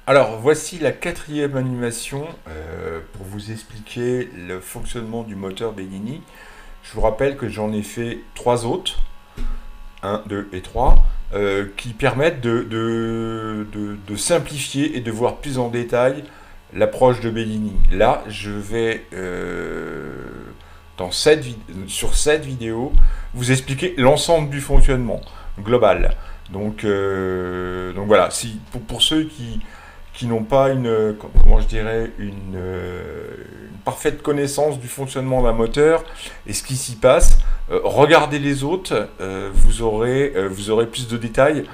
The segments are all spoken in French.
Alors, voici la quatrième animation pour vous expliquer le fonctionnement du moteur Bellini. Je vous rappelle que j'en ai fait trois autres, un, 2 et 3, qui permettent de simplifier et de voir plus en détail l'approche de Bellini. Là, je vais, sur cette vidéo, vous expliquer l'ensemble du fonctionnement global. Donc voilà, si, pour ceux qui n'ont pas comment je dirais, une parfaite connaissance du fonctionnement d'un moteur et ce qui s'y passe, regardez les autres, vous aurez plus de détails,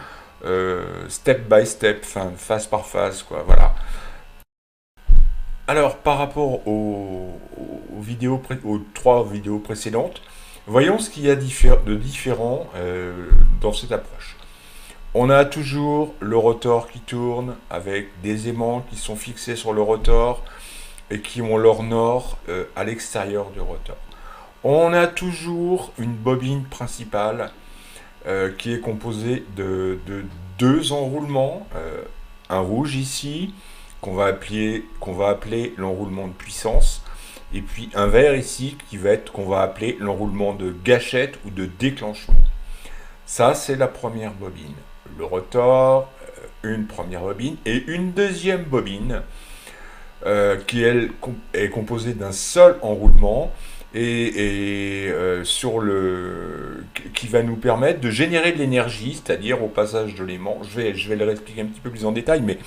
step by step, phase par phase, quoi, voilà. Alors, par rapport aux trois vidéos précédentes, voyons ce qu'il y a de différent dans cette approche. On a toujours le rotor qui tourne avec des aimants qui sont fixés sur le rotor et qui ont leur nord à l'extérieur du rotor. On a toujours une bobine principale qui est composée de deux enroulements, un rouge ici qu'on va appeler l'enroulement de puissance, et puis un vert ici qu'on va appeler l'enroulement de gâchette ou de déclenchement. Ça, c'est la première bobine. Le rotor, une première bobine et une deuxième bobine qui elle est composée d'un seul enroulement qui va nous permettre de générer de l'énergie, c'est-à-dire au passage de l'aimant. Je vais le réexpliquer un petit peu plus en détail, mais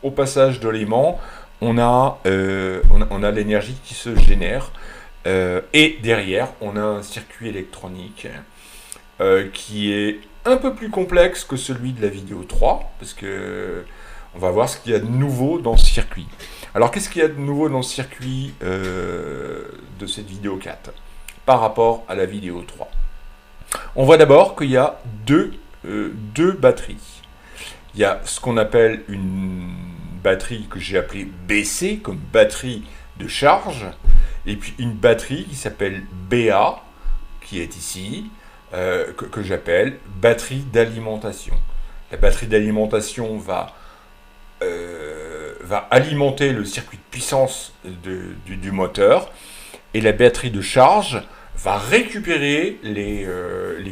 au passage de l'aimant, on a l'énergie qui se génère et derrière, on a un circuit électronique qui est un peu plus complexe que celui de la vidéo 3, parce que on va voir ce qu'il y a de nouveau dans ce circuit. Alors, qu'est-ce qu'il y a de nouveau dans le circuit de cette vidéo 4 par rapport à la vidéo 3? On voit d'abord qu'il y a deux batteries. Il y a ce qu'on appelle une batterie que j'ai appelée BC, comme batterie de charge, et puis une batterie qui s'appelle BA, qui est ici, que j'appelle batterie d'alimentation. La batterie d'alimentation va alimenter le circuit de puissance du moteur, et la batterie de charge va récupérer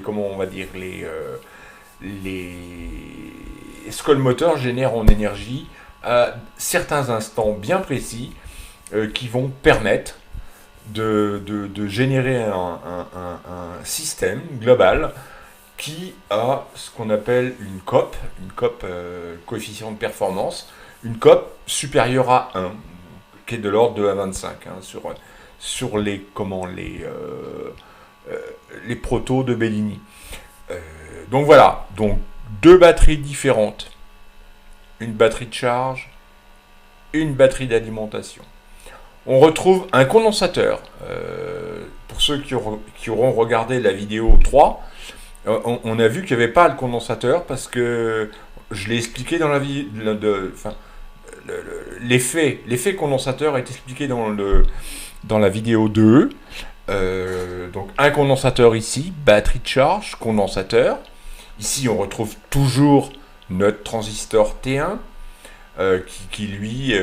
comment on va dire, ce que le moteur génère en énergie à certains instants bien précis qui vont permettre de générer un système global qui a ce qu'on appelle une COP, coefficient de performance, une COP supérieure à 1, qui est de l'ordre de 1,25 sur les protos de Bellini. Donc voilà, donc deux batteries différentes, une batterie de charge, une batterie d'alimentation. On retrouve un condensateur. Pour ceux qui auront regardé la vidéo 3, on a vu qu'il n'y avait pas le condensateur parce que je l'ai expliqué dans la vidéo. L'effet condensateur est expliqué dans la vidéo 2. Donc un condensateur ici, batterie de charge, condensateur. Ici on retrouve toujours notre transistor T1 qui lui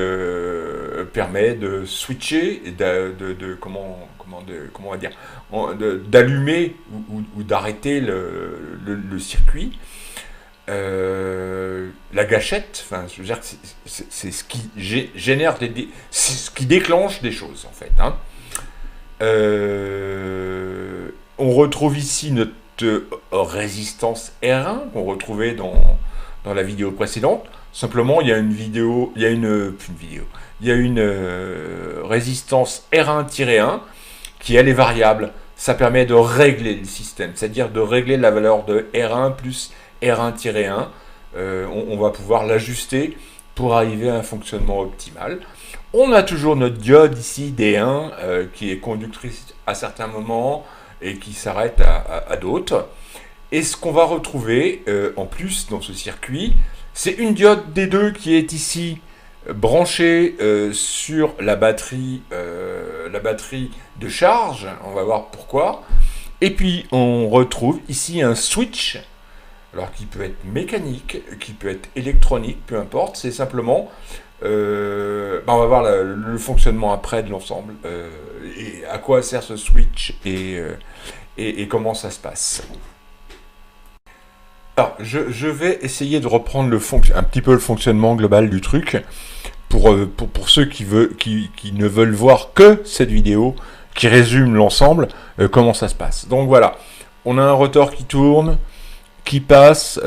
permet de switcher, comment on va dire, d'allumer ou d'arrêter le circuit. La gâchette, je veux dire, c'est ce qui génère c'est ce qui déclenche des choses en fait. On retrouve ici notre résistance R1 qu'on retrouvait dans la vidéo précédente. Simplement, il y a une résistance R1-1 qui elle est variable. Ça permet de régler le système, c'est-à-dire de régler la valeur de R1 plus R1-1. On va pouvoir l'ajuster pour arriver à un fonctionnement optimal. On a toujours notre diode ici, D1, qui est conductrice à certains moments et qui s'arrête à d'autres. Et ce qu'on va retrouver en plus dans ce circuit, c'est une diode D2 qui est ici branchée sur la batterie de charge. On va voir pourquoi. Et puis on retrouve ici un switch alors qui peut être mécanique, qui peut être électronique, peu importe, c'est simplement, on va voir le fonctionnement après de l'ensemble, et à quoi sert ce switch, et comment ça se passe. Alors, je vais essayer de reprendre un petit peu le fonctionnement global du truc, pour ceux qui ne veulent voir que cette vidéo, qui résume l'ensemble, comment ça se passe. Donc voilà, on a un rotor qui tourne, qui passe,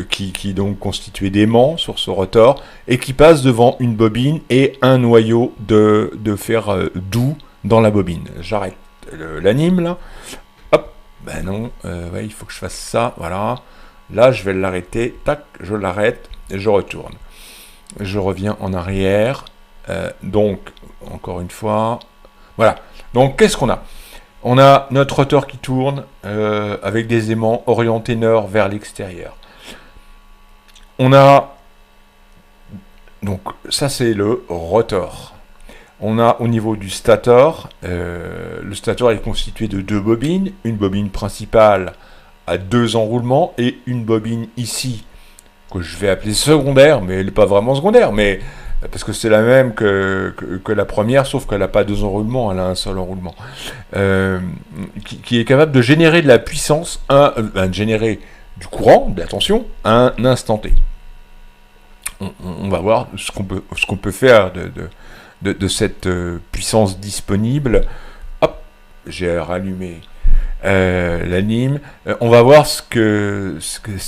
qui donc constitué d'aimants sur ce rotor, et qui passe devant une bobine et un noyau de fer doux dans la bobine. J'arrête l'anime là. Hop, ben non, ouais, il faut que je fasse ça, voilà. Là, je vais l'arrêter, tac, je l'arrête, et je retourne. Je reviens en arrière, donc, encore une fois, voilà. Donc, qu'est-ce qu'on a? On a notre rotor qui tourne, avec des aimants orientés nord vers l'extérieur. On a, donc, ça c'est le rotor. On a au niveau du stator, le stator est constitué de deux bobines, une bobine principale à 2 enroulements, et une bobine ici, que je vais appeler secondaire, mais elle n'est pas vraiment secondaire, mais parce que c'est la même que la première, sauf qu'elle n'a pas 2 enroulements, elle a un seul enroulement, qui est capable de générer de la puissance, de générer du courant, de la tension, à un instant T. On va voir ce qu'on peut faire de cette puissance disponible. Hop, j'ai rallumé l'anime. On va voir ce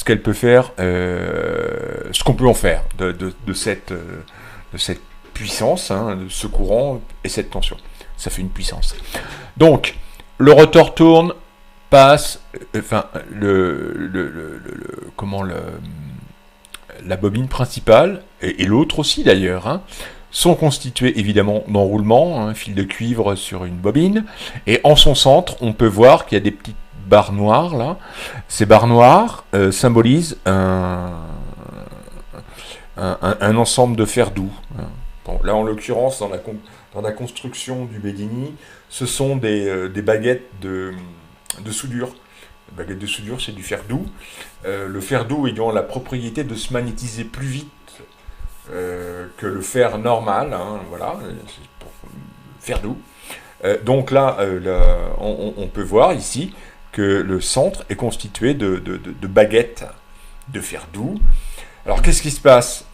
qu'elle peut faire, ce qu'on peut en faire de cette puissance, hein, de ce courant et cette tension. Ça fait une puissance. Donc, le rotor tourne, passe, la bobine principale, et l'autre aussi d'ailleurs, hein, sont constitués évidemment d'enroulements, un fil de cuivre sur une bobine, et en son centre, on peut voir qu'il y a des petites barres noires là. Ces barres noires symbolisent un ensemble de fer doux. Bon, là, en l'occurrence, dans la construction du Bedini, ce sont des baguettes de soudure. Les baguettes de soudure, c'est du fer doux. Le fer doux ayant la propriété de se magnétiser plus vite que le fer normal, hein, voilà, c'est pour fer doux. Donc là, on peut voir ici que le centre est constitué de baguettes de fer doux. Alors qu'est-ce qui se passe?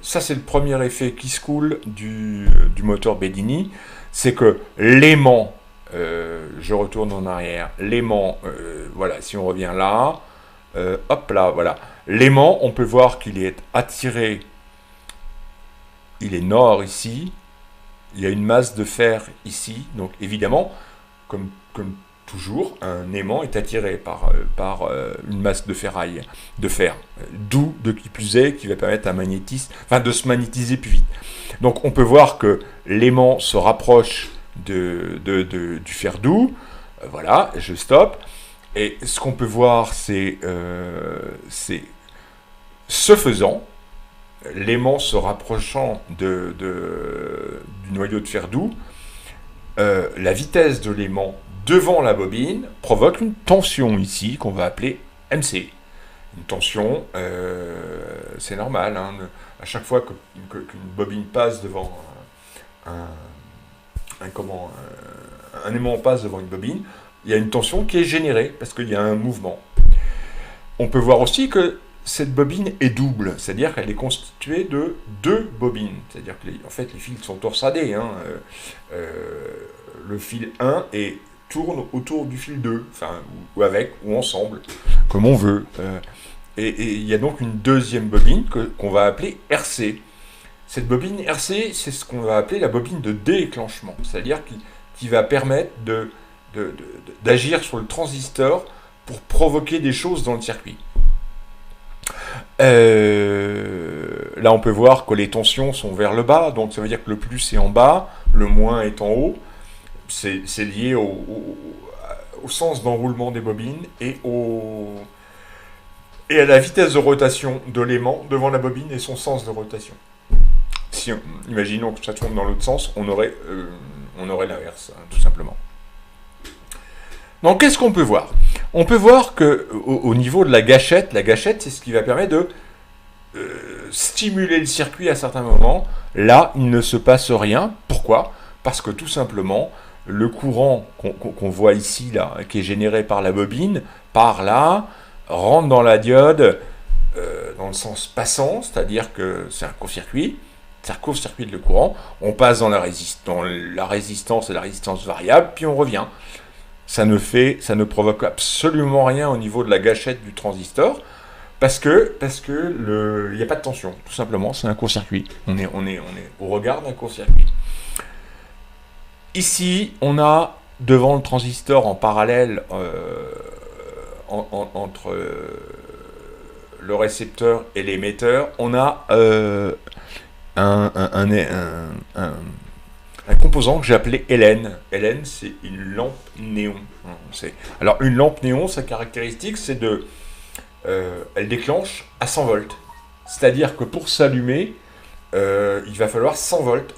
Ça, c'est le premier effet qui se coule du moteur Bedini, c'est que l'aimant, je retourne en arrière, l'aimant, voilà, si on revient là, hop là, voilà, l'aimant, on peut voir qu'il est attiré. Il est nord ici, il y a une masse de fer ici, donc évidemment, comme toujours, un aimant est attiré par une masse de ferraille, de fer, d'où de qui plus est, qui va permettre de se magnétiser plus vite. Donc on peut voir que l'aimant se rapproche du fer doux, voilà, je stoppe, et ce qu'on peut voir, c'est ce faisant, l'aimant se rapprochant du noyau de fer doux, la vitesse de l'aimant devant la bobine provoque une tension ici qu'on va appeler MC. Une tension, c'est normal, hein, à chaque fois qu'une bobine passe devant un aimant passe devant une bobine, il y a une tension qui est générée parce qu'il y a un mouvement. On peut voir aussi que cette bobine est double, c'est-à-dire qu'elle est constituée de 2 bobines. C'est-à-dire que en fait, les fils sont torsadés. Hein. Le fil 1 tourne autour du fil 2, enfin, ou avec, ou ensemble, comme on veut. Et il y a donc une deuxième bobine qu'on va appeler RC. Cette bobine RC, c'est ce qu'on va appeler la bobine de déclenchement, c'est-à-dire qui va permettre d'agir sur le transistor pour provoquer des choses dans le circuit. Là, on peut voir que les tensions sont vers le bas, donc ça veut dire que le plus est en bas, le moins est en haut. C'est lié au sens d'enroulement des bobines et à la vitesse de rotation de l'aimant devant la bobine et son sens de rotation. Imaginons que ça tourne dans l'autre sens, on aurait l'inverse, hein, tout simplement. Donc, qu'est-ce qu'on peut voir? On peut voir que au niveau de la gâchette c'est ce qui va permettre de stimuler le circuit à certains moments. Là, il ne se passe rien. Pourquoi? Parce que tout simplement, le courant qu'on voit ici, là, qui est généré par la bobine, par là, rentre dans la diode dans le sens passant, c'est-à-dire que c'est un court-circuit, ça court-circuite le courant, on passe dans la résistance et la résistance variable, puis on revient. Ça ne provoque absolument rien au niveau de la gâchette du transistor, parce que il n'y a pas de tension, tout simplement, c'est un court-circuit. On est au regard d'un court-circuit. Ici, on a devant le transistor en parallèle entre le récepteur et l'émetteur, on a un composant que j'ai appelé Hélène. Hélène, c'est une lampe néon. Alors, une lampe néon, sa caractéristique, c'est elle déclenche à 100 volts. C'est-à-dire que pour s'allumer, il va falloir 100 volts.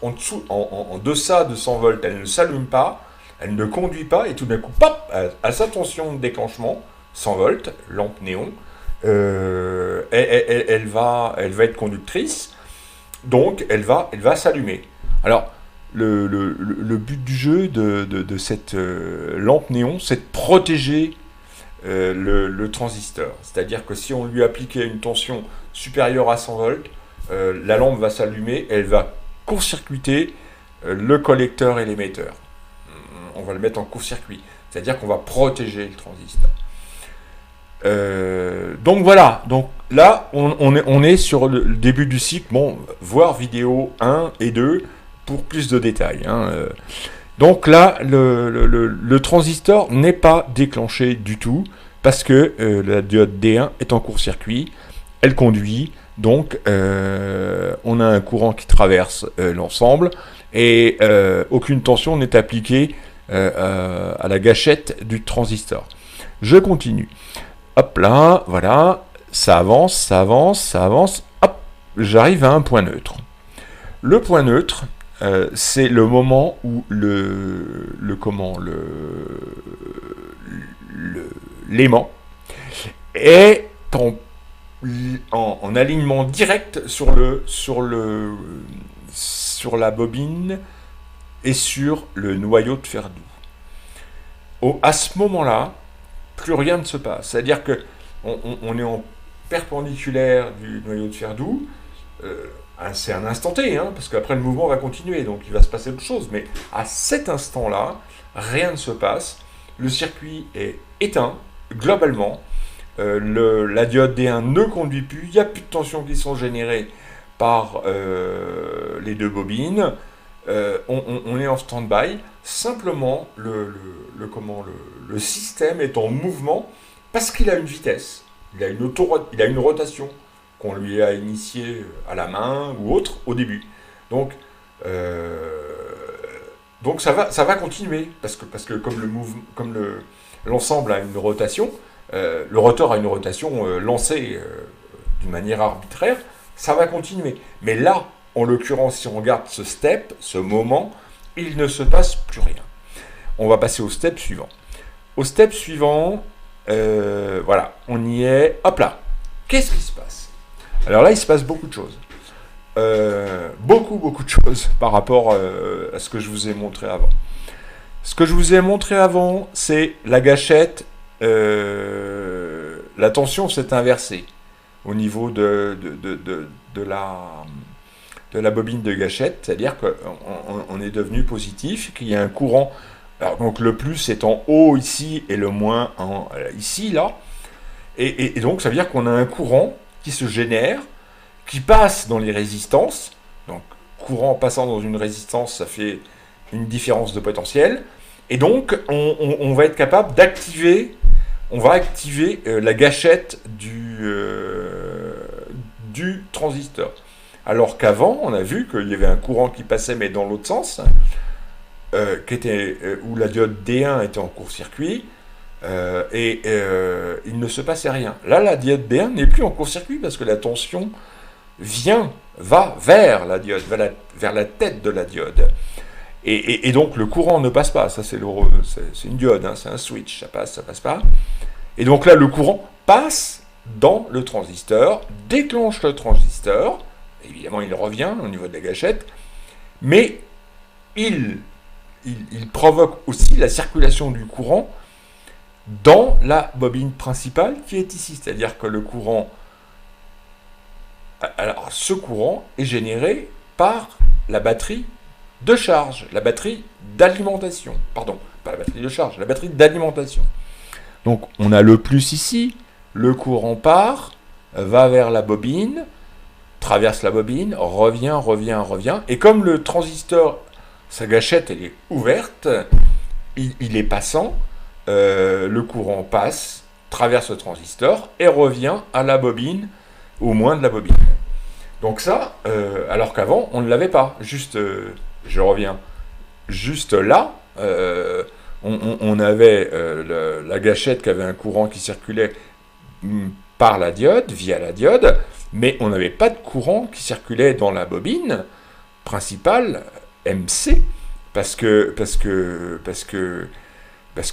En deçà de 100 volts, elle ne s'allume pas, elle ne conduit pas, et tout d'un coup, pop, à sa tension de déclenchement, 100 volts, lampe néon, elle va être conductrice, donc elle va s'allumer. Alors, le but du jeu de cette lampe néon, c'est de protéger le transistor. C'est-à-dire que si on lui appliquait une tension supérieure à 100 volts, la lampe va s'allumer, elle va court-circuiter le collecteur et l'émetteur. On va le mettre en court-circuit. C'est-à-dire qu'on va protéger le transistor. Donc voilà, donc là on est sur le début du cycle, bon, voir vidéo 1 et 2 pour plus de détails. Donc là, le transistor n'est pas déclenché du tout, parce que la diode D1 est en court-circuit, elle conduit, donc on a un courant qui traverse l'ensemble, et aucune tension n'est appliquée à la gâchette du transistor. Je continue. Hop là, voilà, ça avance, hop, j'arrive à un point neutre. Le point neutre, c'est le moment où l'aimant est en alignement direct sur la bobine et sur le noyau de fer doux. À ce moment-là, plus rien ne se passe. C'est-à-dire que on est en perpendiculaire du noyau de fer doux. C'est un instant T, parce qu'après le mouvement va continuer, donc il va se passer autre chose. Mais à cet instant-là, rien ne se passe. Le circuit est éteint, globalement. La diode D1 ne conduit plus. Il n'y a plus de tensions qui sont générées par les deux bobines. On est en stand-by. Simplement, le système est en mouvement parce qu'il a une vitesse. Il a une rotation qu'on lui a initiée à la main ou autre au début. Donc ça va continuer parce que comme l'ensemble a une rotation, le rotor a une rotation lancée d'une manière arbitraire, ça va continuer. Mais là, en l'occurrence, si on regarde ce step, ce moment, il ne se passe plus rien. On va passer au step suivant. Au step suivant, voilà, on y est. Hop là. Qu'est-ce qui se passe? Alors là, il se passe beaucoup de choses. Beaucoup de choses par rapport à ce que je vous ai montré avant. Ce que je vous ai montré avant, c'est la gâchette. La tension s'est inversée au niveau de la bobine de gâchette, c'est-à-dire qu'on est devenu positif, qu'il y a un courant. Alors donc le plus est en haut ici et le moins ici, là. Et donc ça veut dire qu'on a un courant qui se génère, qui passe dans les résistances. Donc courant passant dans une résistance, ça fait une différence de potentiel. Et donc on va être capable d'activer, la gâchette du transistor. Alors qu'avant, on a vu qu'il y avait un courant qui passait, mais dans l'autre sens, où la diode D1 était en court-circuit, et il ne se passait rien. Là, la diode D1 n'est plus en court-circuit parce que la tension va vers la diode, vers la tête de la diode. Et donc le courant ne passe pas. Ça, c'est une diode, c'est un switch, ça passe pas. Et donc là, le courant passe dans le transistor, déclenche le transistor, évidemment il revient au niveau de la gâchette, mais il provoque aussi la circulation du courant dans la bobine principale qui est ici. C'est-à-dire que le courant, alors ce courant est généré par la batterie de charge, la batterie d'alimentation. Pardon, pas la batterie de charge, la batterie d'alimentation. Donc on a le plus ici, le courant part, va vers la bobine, traverse la bobine, revient, et comme le transistor, sa gâchette elle est ouverte, il est passant, le courant passe, traverse le transistor et revient à la bobine, au moins de la bobine. Donc ça, alors qu'avant on ne l'avait pas, juste, je reviens, juste là, on avait la gâchette qui avait un courant qui circulait par la diode, via la diode, mais on n'avait pas de courant qui circulait dans la bobine principale, MC, parce que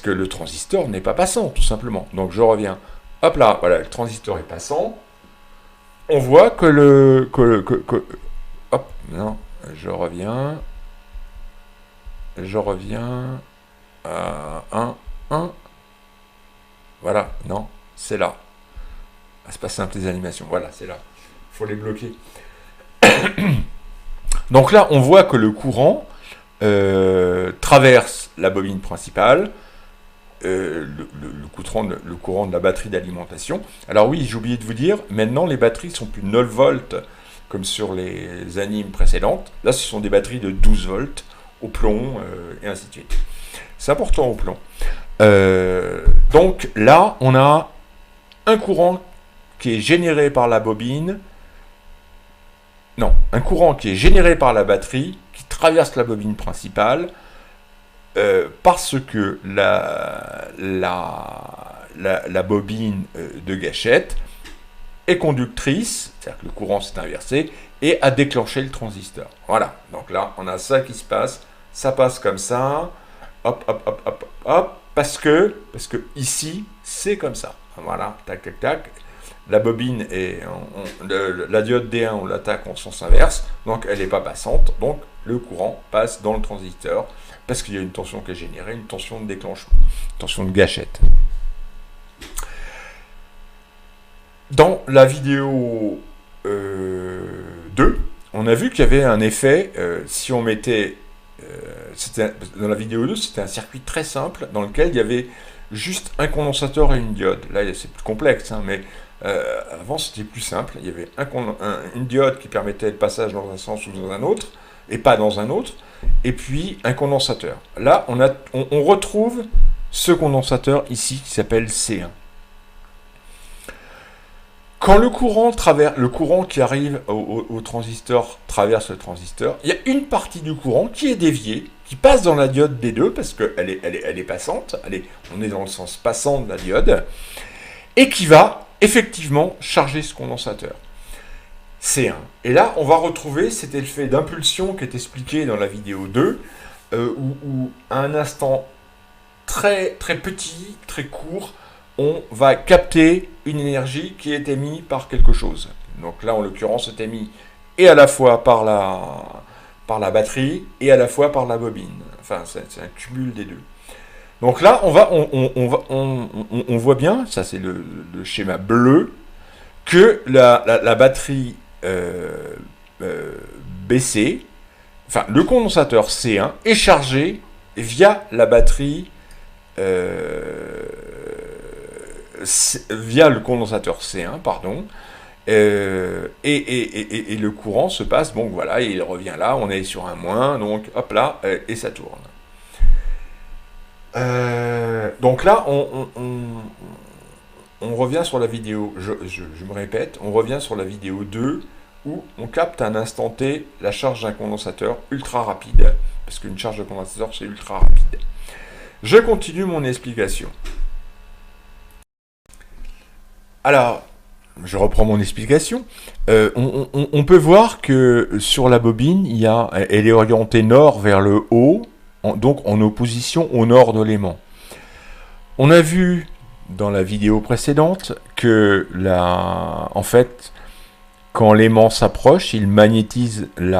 le transistor n'est pas passant, tout simplement. Donc je reviens, hop là, voilà, le transistor est passant, on voit que hop, non, je reviens à 1, voilà, non, c'est là. Ah, c'est pas simple les animations, voilà, c'est là. Il faut les bloquer. Donc là, on voit que le courant traverse la bobine principale, le courant de la batterie d'alimentation. Alors oui, j'ai oublié de vous dire, maintenant les batteries sont plus 9 volts comme sur les animes précédentes. Là, ce sont des batteries de 12 volts au plomb et ainsi de suite. C'est important au plomb. Donc là, on a un courant qui est généré par la bobine, non, un courant qui est généré par la batterie, qui traverse la bobine principale, parce que la bobine de gâchette est conductrice, c'est-à-dire que le courant s'est inversé, et a déclenché le transistor. Voilà, donc là, on a ça qui se passe, ça passe comme ça, hop, hop, hop, hop, hop, parce que ici, c'est comme ça. Voilà, tac, tac, tac. La bobine est, la diode D1, on l'attaque en sens inverse, donc elle n'est pas passante, donc le courant passe dans le transistor, parce qu'il y a une tension qui est générée, une tension de déclenchement, une tension de gâchette. Dans la vidéo 2, on a vu qu'il y avait un effet, si on mettait, dans la vidéo 2, c'était un circuit très simple, dans lequel il y avait juste un condensateur et une diode. Là, c'est plus complexe, hein, mais avant, c'était plus simple. Il y avait une diode qui permettait le passage dans un sens ou dans un autre, et pas dans un autre, et puis un condensateur. Là, on retrouve ce condensateur ici, qui s'appelle C1. Quand le courant qui arrive au transistor traverse le transistor, il y a une partie du courant qui est déviée, qui passe dans la diode D2, parce qu'elle est passante, on est dans le sens passant de la diode, et qui va effectivement charger ce condensateur. C1. Et là, on va retrouver cet effet d'impulsion qui est expliqué dans la vidéo 2, où à un instant très, très petit, très court, on va capter une énergie qui est émise par quelque chose. Donc là, en l'occurrence, c'est émis et à la fois par la batterie et à la fois par la bobine. Enfin, c'est un cumul des deux. Donc là, on voit bien, ça c'est le schéma bleu, que la batterie BC, enfin le condensateur C1 est chargé via la batterie via le condensateur C1, pardon, et le courant se passe, bon voilà, il revient là, on est sur un moins, donc hop là, et ça tourne. Donc là, on revient sur la vidéo, je me répète, on revient sur la vidéo 2, où on capte à un instant T la charge d'un condensateur ultra rapide, parce qu'une charge de condensateur, c'est ultra rapide. Je continue mon explication. Alors, je reprends mon explication. On peut voir que sur la bobine, elle est orientée nord vers le haut, donc en opposition au nord de l'aimant. On a vu dans la vidéo précédente que en fait, quand l'aimant s'approche, il magnétise le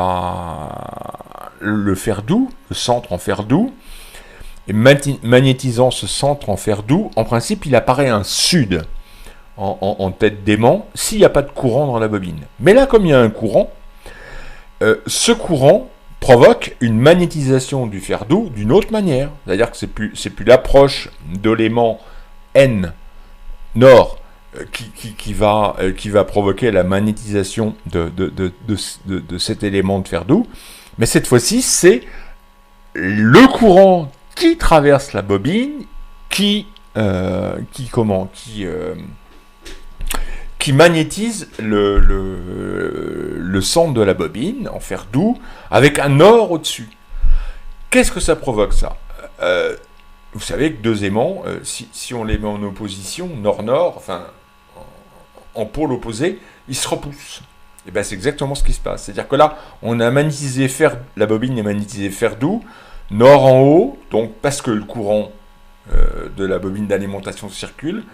fer doux, le centre en fer doux. Et magnétisant ce centre en fer doux, en principe, il apparaît un sud en tête d'aimant s'il n'y a pas de courant dans la bobine. Mais là, comme il y a un courant, ce courant provoque une magnétisation du fer doux d'une autre manière. C'est-à-dire que c'est plus l'approche de l'aimant N nord qui va provoquer la magnétisation de cet élément de fer doux. Mais cette fois-ci, c'est le courant qui traverse la bobine qui magnétise le centre de la bobine en fer doux avec un or au-dessus. Qu'est-ce que ça provoque, ça? Vous savez que deux aimants, si on les met en opposition, nord-nord, enfin en pôle opposé, ils se repoussent. Et bien c'est exactement ce qui se passe. C'est-à-dire que là, on a magnétisé la bobine est magnétisée fer doux, nord en haut, donc parce que le courant de la bobine d'alimentation circule,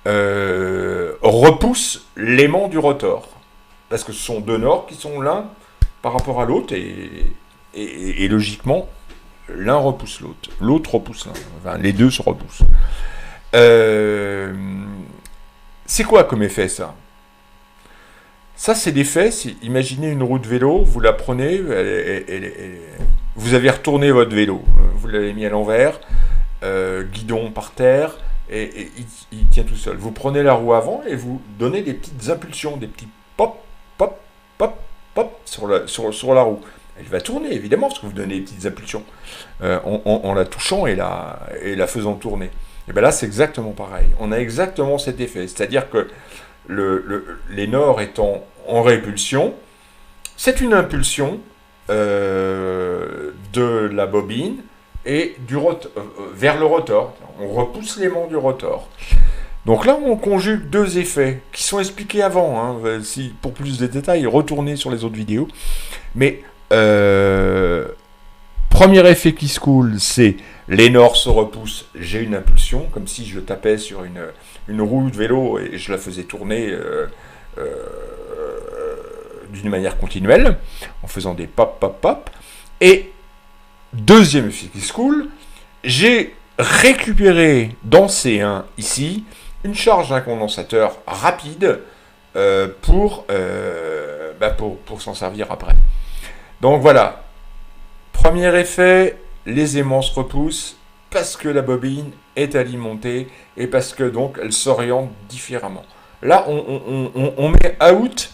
repousse l'aimant du rotor. Parce que ce sont deux nord qui sont l'un par rapport à l'autre, et logiquement, l'un repousse l'autre. L'autre repousse l'un. Enfin, les deux se repoussent. C'est quoi comme effet, ça? Ça, c'est l'effet, imaginez une roue de vélo, vous la prenez, vous avez retourné votre vélo, vous l'avez mis à l'envers, guidon par terre, et il tient tout seul. Vous prenez la roue avant et vous donnez des petites impulsions, des petits pop, pop, pop, pop sur la roue. Elle va tourner, évidemment, parce que vous donnez des petites impulsions en la touchant et la faisant tourner. Et bien là, c'est exactement pareil. On a exactement cet effet. C'est-à-dire que les nord étant en répulsion, c'est une impulsion de la bobine et vers le rotor. On repousse l'aimant du rotor. Donc là, on conjugue deux effets qui sont expliqués avant. Hein. Pour plus de détails, retournez sur les autres vidéos. Mais premier effet qui se coule, c'est les nord se repoussent, j'ai une impulsion, comme si je tapais sur une roue de vélo et je la faisais tourner d'une manière continuelle, en faisant des pop, pop, pop. Et deuxième effet qui se coule, j'ai récupéré dans C1 ici une charge d'un condensateur rapide pour s'en servir après. Donc voilà, premier effet, les aimants se repoussent parce que la bobine est alimentée et parce que donc elle s'oriente différemment. Là, on met out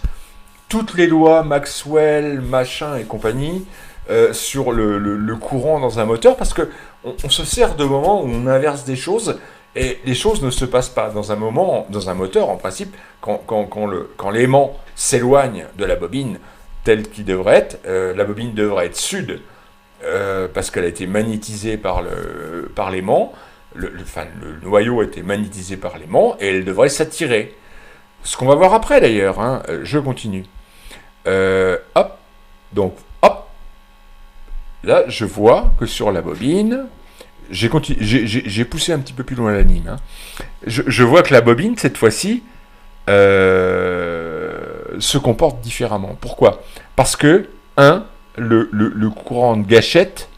toutes les lois Maxwell, machin et compagnie sur le courant dans un moteur parce que on se sert de moments où on inverse des choses et les choses ne se passent pas dans un moteur en principe quand l'aimant s'éloigne de la bobine tel qu'il devrait être, la bobine devrait être sud parce qu'elle a été magnétisée par l'aimant, le noyau a été magnétisé par l'aimant et elle devrait s'attirer. Ce qu'on va voir après d'ailleurs, hein, je continue. Hop, donc hop, là je vois que sur la bobine, j'ai poussé un petit peu plus loin la ligne, hein. Je vois que la bobine cette fois-ci se comporte différemment. Pourquoi? Parce que, le courant de gâchette,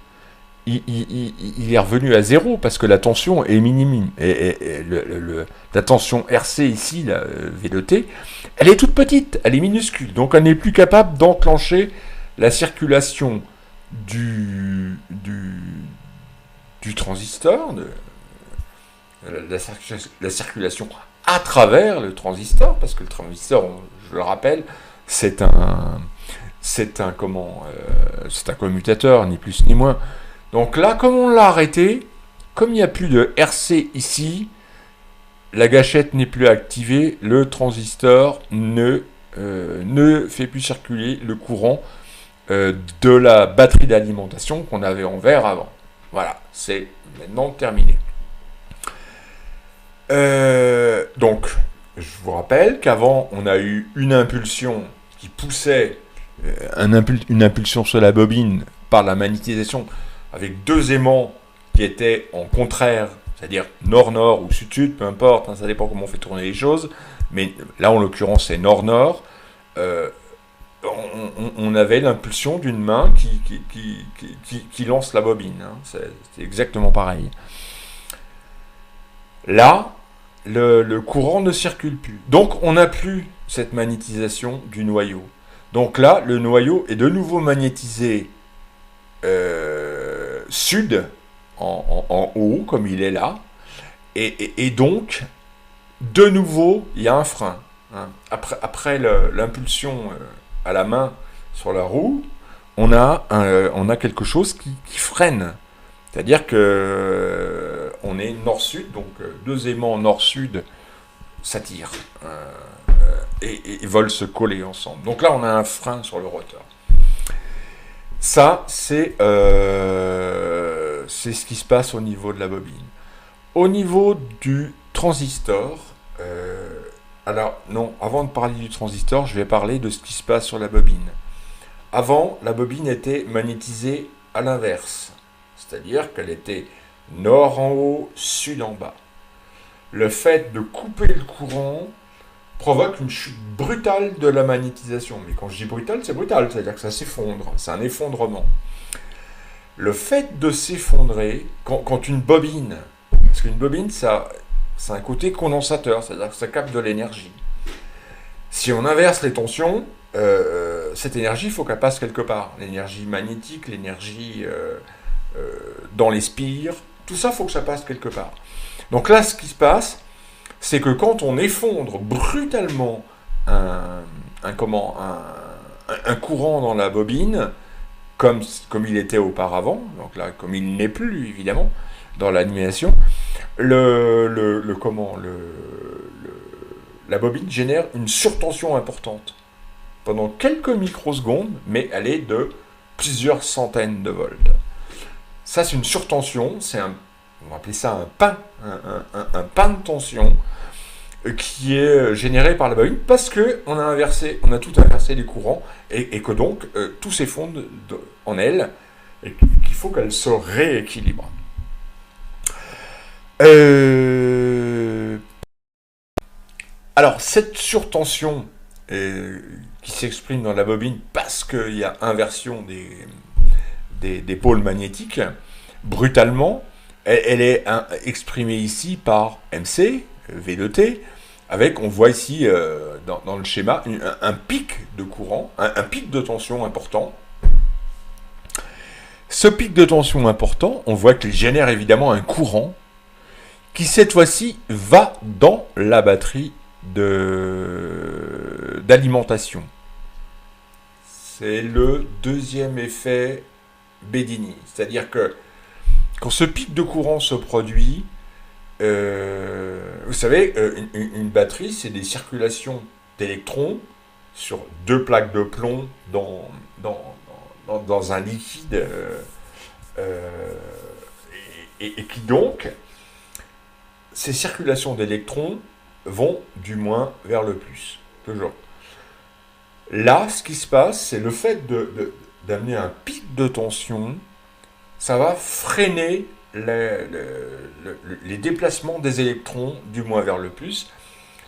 il est revenu à zéro, parce que la tension est minime. Et la tension RC ici, la VLT, elle est toute petite, elle est minuscule. Donc elle n'est plus capable d'enclencher la circulation du transistor, la circulation à travers le transistor, parce que le transistor, je le rappelle, c'est un commutateur, ni plus ni moins. Donc là, comme on l'a arrêté, comme il n'y a plus de RC ici, la gâchette n'est plus activée, le transistor ne fait plus circuler le courant de la batterie d'alimentation qu'on avait en vert avant. Voilà, c'est maintenant terminé. Donc, je vous rappelle qu'avant, on a eu une impulsion qui poussait une impulsion sur la bobine par la magnétisation avec deux aimants qui étaient en contraire c'est-à-dire nord-nord ou sud-sud, peu importe, hein, ça dépend comment on fait tourner les choses, mais là en l'occurrence c'est nord-nord, euh, on avait l'impulsion d'une main qui lance la bobine, hein. C'est exactement pareil. Là, le courant ne circule plus. Donc on n'a plus cette magnétisation du noyau. Donc là, le noyau est de nouveau magnétisé sud, en haut, comme il est là. Et donc, de nouveau, il y a un frein, hein. Après l'impulsion à la main sur la roue, on a quelque chose qui freine. C'est-à-dire que on est nord-sud, donc deux aimants nord-sud s'attirent et veulent se coller ensemble. Donc là, on a un frein sur le rotor. Ça, c'est ce qui se passe au niveau de la bobine. Au niveau du transistor, alors non, avant de parler du transistor, je vais parler de ce qui se passe sur la bobine. Avant, la bobine était magnétisée à l'inverse, c'est-à-dire qu'elle était nord en haut, sud en bas. Le fait de couper le courant provoque une chute brutale de la magnétisation. Mais quand je dis brutale, c'est brutal, c'est-à-dire que ça s'effondre, c'est un effondrement. Le fait de s'effondrer, quand une bobine, parce qu'une bobine, ça a un côté condensateur, c'est-à-dire que ça capte de l'énergie. Si on inverse les tensions, cette énergie, il faut qu'elle passe quelque part. L'énergie magnétique, l'énergie dans les spires, tout ça, il faut que ça passe quelque part. Donc là, ce qui se passe, c'est que quand on effondre brutalement un courant dans la bobine, comme il était auparavant, donc là, comme il n'est plus, évidemment, dans l'animation, la bobine génère une surtension importante pendant quelques microsecondes, mais elle est de plusieurs centaines de volts. Ça, c'est une surtension, on va appeler ça un pain, un pain de tension qui est généré par la bobine parce qu'on a tout inversé les courants et que donc tout s'effondre en elle et qu'il faut qu'elle se rééquilibre. Alors, cette surtension qui s'exprime dans la bobine parce qu'il y a inversion des pôles magnétiques, brutalement, elle est exprimée ici par MC, V de T, avec, on voit ici dans le schéma, un pic de courant, un pic de tension important. Ce pic de tension important, on voit qu'il génère évidemment un courant qui cette fois-ci va dans la batterie d'alimentation. C'est le deuxième effet Bedini. C'est-à-dire que quand ce pic de courant se produit, vous savez, une batterie, c'est des circulations d'électrons sur deux plaques de plomb dans un liquide et qui donc, ces circulations d'électrons vont du moins vers le plus, toujours. Là, ce qui se passe, c'est le fait d'amener un pic de tension, ça va freiner les déplacements des électrons du moins vers le plus.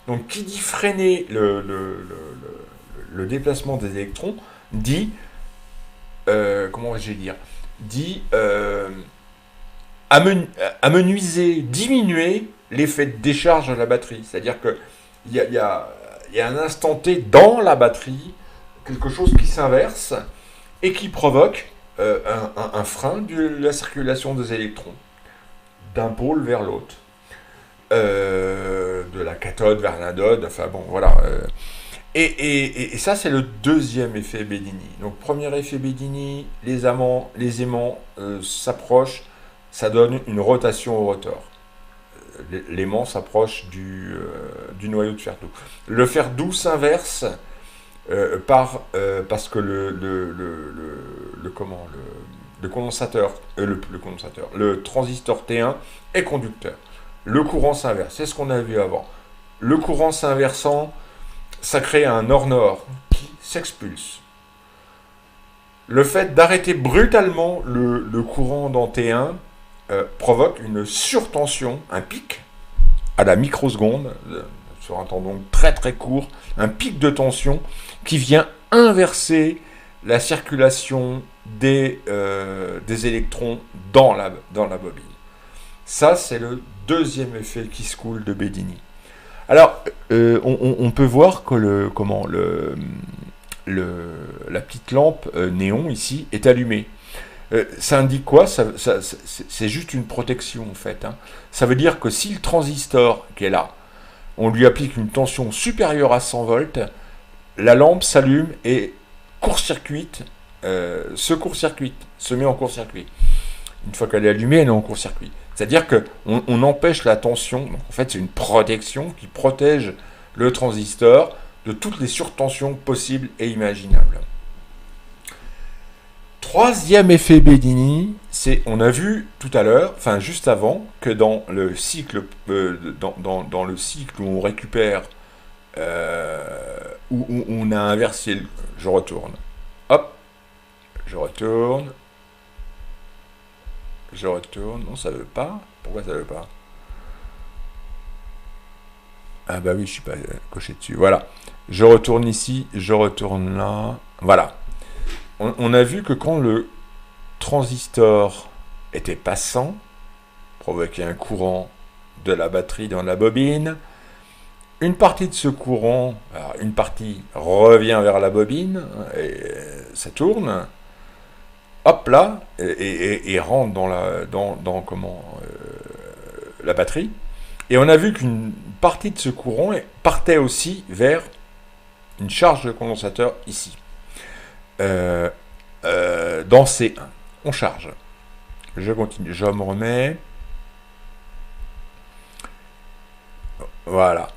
Donc, qui dit freiner le déplacement des électrons, dit, comment vais-je dire, dit amenuiser, diminuer l'effet de décharge de la batterie. C'est-à-dire qu'il y a un instant T dans la batterie, quelque chose qui s'inverse et qui provoque un frein de la circulation des électrons, d'un pôle vers l'autre, de la cathode vers l'anode, enfin bon, voilà. Et ça, c'est le deuxième effet Bedini. Donc, premier effet Bedini, les aimants s'approchent, ça donne une rotation au rotor. L'aimant s'approche du noyau de fer doux. Le fer doux s'inverse parce que le transistor T1 est conducteur. Le courant s'inverse, c'est ce qu'on a vu avant. Le courant s'inversant, ça crée un nord-nord qui s'expulse. Le fait d'arrêter brutalement le courant dans T1 provoque une surtension, un pic à la microseconde, sur un temps donc très très court, un pic de tension qui vient inverser la circulation des électrons dans la bobine. Ça, c'est le deuxième effet qui se coule de Bedini. Alors, on peut voir que la petite lampe néon ici est allumée. Ça indique quoi? C'est juste une protection en fait. Hein. Ça veut dire que si le transistor qui est là, on lui applique une tension supérieure à 100 volts, la lampe s'allume et court-circuite, se met en court-circuit. Une fois qu'elle est allumée, elle est en court-circuit. C'est-à-dire qu'on empêche la tension. Donc, en fait, c'est une protection qui protège le transistor de toutes les surtensions possibles et imaginables. Troisième effet Bedini, c'est, on a vu tout à l'heure, enfin juste avant, que dans le cycle, dans le cycle où on récupère, où on a inversé, je retourne, hop, je retourne, non ça veut pas, pourquoi ça veut pas? Ah bah oui, je suis pas coché dessus, voilà, je retourne ici, je retourne là, voilà. On a vu que quand le transistor était passant, provoquait un courant de la batterie dans la bobine, une partie de ce courant, alors une partie revient vers la bobine, et ça tourne, hop là, et rentre dans la batterie. Et on a vu qu'une partie de ce courant partait aussi vers une charge de condensateur ici. Dans C1, on charge. Je continue, je me remets. Voilà.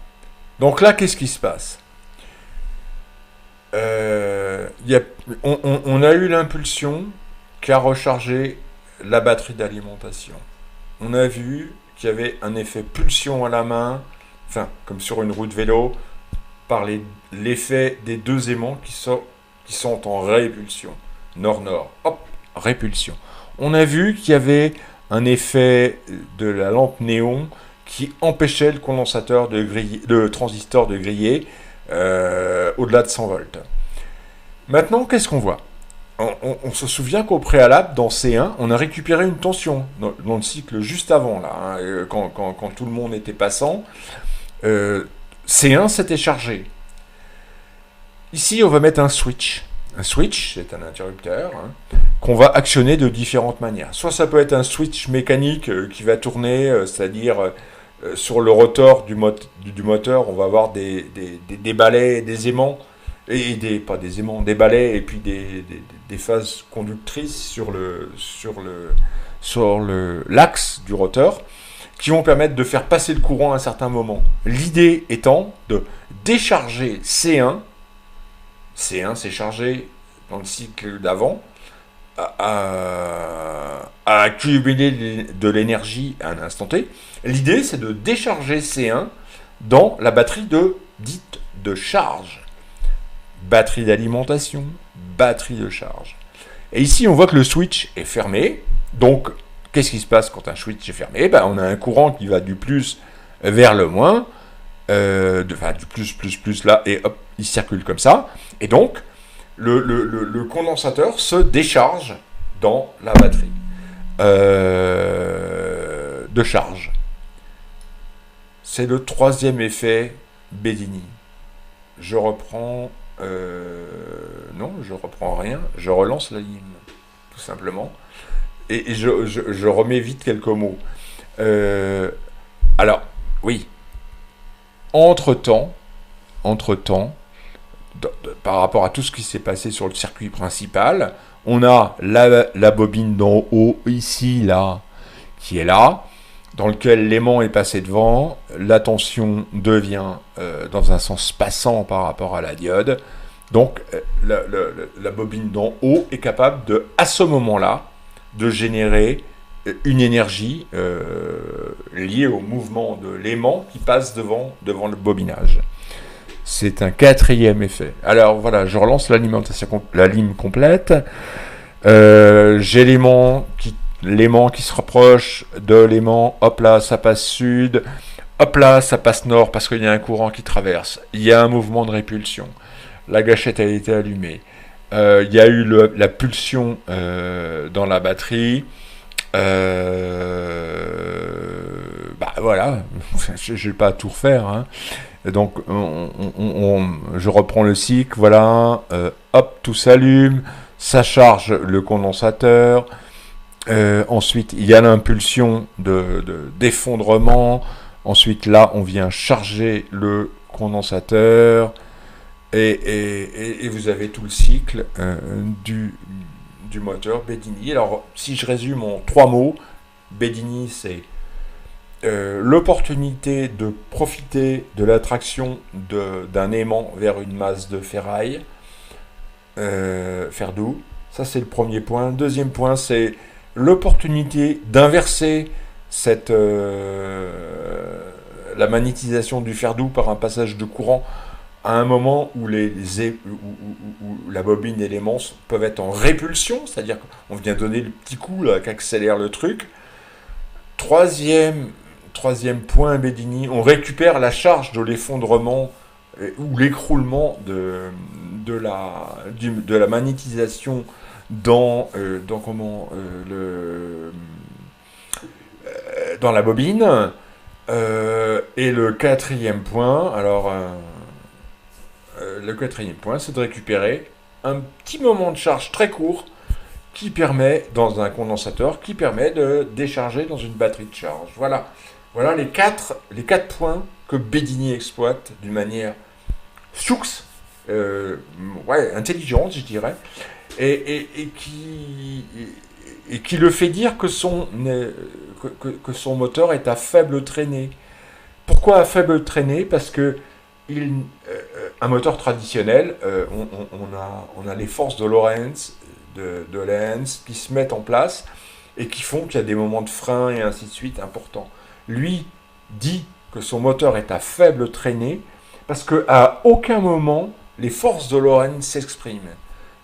Donc là, qu'est-ce qui se passe? On a eu l'impulsion qui a rechargé la batterie d'alimentation. On a vu qu'il y avait un effet pulsion à la main, enfin, comme sur une roue de vélo, par l'effet des deux aimants qui sont en répulsion. Nord-nord, hop, répulsion. On a vu qu'il y avait un effet de la lampe néon qui empêchait le condensateur de transistor de griller au-delà de 100 volts. Maintenant, qu'est-ce qu'on voit? On se souvient qu'au préalable, dans C1, on a récupéré une tension dans le cycle juste avant, là, hein, quand tout le monde était passant. C1 s'était chargé. Ici, on va mettre un switch. Un switch, c'est un interrupteur, hein, qu'on va actionner de différentes manières. Soit ça peut être un switch mécanique qui va tourner, c'est-à-dire sur le rotor du moteur, on va avoir des balais, des aimants, pas des aimants, des balais, et puis des phases conductrices sur l'axe du rotor, qui vont permettre de faire passer le courant à un certain moment. L'idée étant de décharger C1 s'est chargé dans le cycle d'avant, à accumuler de l'énergie à un instant T. L'idée, c'est de décharger C1 dans la batterie dite de charge. Batterie d'alimentation, batterie de charge. Et ici, on voit que le switch est fermé. Donc, qu'est-ce qui se passe quand un switch est fermé? On a un courant qui va du plus vers le moins, du plus là, et hop, il circule comme ça. Et donc, le condensateur se décharge dans la batterie de charge. C'est le troisième effet Bedini. Je reprends... non, je reprends rien. Je relance la ligne, tout simplement. Et je remets vite quelques mots. Alors, oui. Entre-temps, par rapport à tout ce qui s'est passé sur le circuit principal, on a la bobine d'en haut, ici, là, qui est là, dans lequel l'aimant est passé devant, la tension devient dans un sens passant par rapport à la diode. Donc, la bobine d'en haut est capable à ce moment-là, de générer une énergie liée au mouvement de l'aimant qui passe devant le bobinage. C'est un quatrième effet. Alors voilà, je relance la ligne complète. J'ai l'aimant l'aimant qui se rapproche de l'aimant, hop là, ça passe sud, hop là, ça passe nord parce qu'il y a un courant qui traverse. Il y a un mouvement de répulsion. La gâchette a été allumée. Il y a eu la pulsion dans la batterie. Bah voilà, je ne vais pas tout refaire. Hein. Donc, je reprends le cycle, voilà, hop, tout s'allume, ça charge le condensateur. Ensuite, il y a l'impulsion d'effondrement. Ensuite, là, on vient charger le condensateur. Et vous avez tout le cycle du moteur Bedini. Alors, si je résume en 3 mots, Bedini, c'est l'opportunité de profiter de l'attraction d'un aimant vers une masse de ferraille, fer doux. Ça, c'est le premier point. Deuxième point, c'est l'opportunité d'inverser la magnétisation du fer doux par un passage de courant à un moment où où la bobine et l'aimant peuvent être en répulsion, c'est-à-dire qu'on vient donner le petit coup là, qui accélère le truc. Troisième point Bedini, on récupère la charge de l'effondrement ou l'écroulement de la magnétisation dans la bobine. Et le quatrième point, c'est de récupérer un petit moment de charge très court dans un condensateur, qui permet de décharger dans une batterie de charge. Voilà les quatre points que Bedini exploite d'une manière sioux, intelligente, je dirais, et qui le fait dire que son moteur est à faible traînée. Pourquoi à faible traînée? Parce que un moteur traditionnel, on a les forces de Lorentz, de Lenz qui se mettent en place et qui font qu'il y a des moments de frein et ainsi de suite importants. Lui dit que son moteur est à faible traînée parce qu'à aucun moment les forces de Lorentz s'expriment.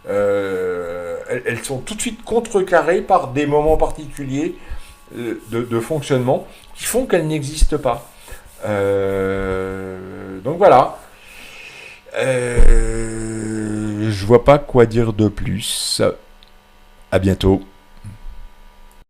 Elles sont tout de suite contrecarrées par des moments particuliers de fonctionnement qui font qu'elles n'existent pas. Donc voilà. Je vois pas quoi dire de plus. À bientôt.